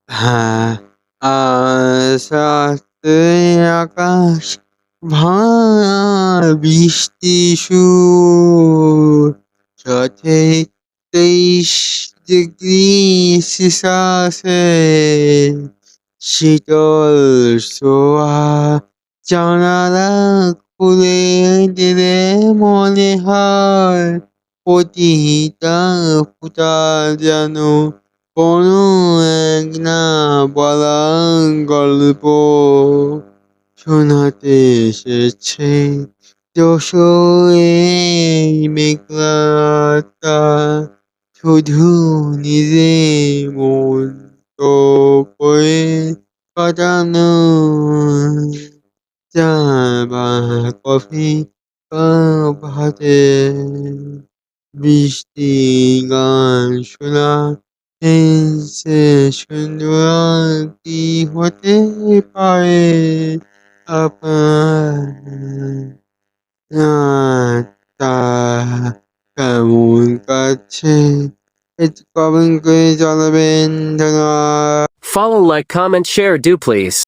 হ্যাঁ, রাতের আকাশ ভাঙা বৃষ্টি সুর সাথে 23 ডিগ্রি সেলসিয়াসে শীতল ছোঁয়া জানালা খুলে দিলে মনে হয় প্রতিটা ফোঁটা যেন কোনো এক না বলা গল্প শোনাতে এসেছে। যশোরের মেঘলা রাতটা শুধু নিজের মতো করে কাটানো। চা বা কফি কাপ হাতে বৃষ্টি গান শোনা এর চেয়ে সুন্দর আর কি হতে পারে? আপনার রাতটা কেমন কাটছে? একটু কমেন্ট করে জানাবেন। ধন্যবাদ। Follow, like, comment, share, do please.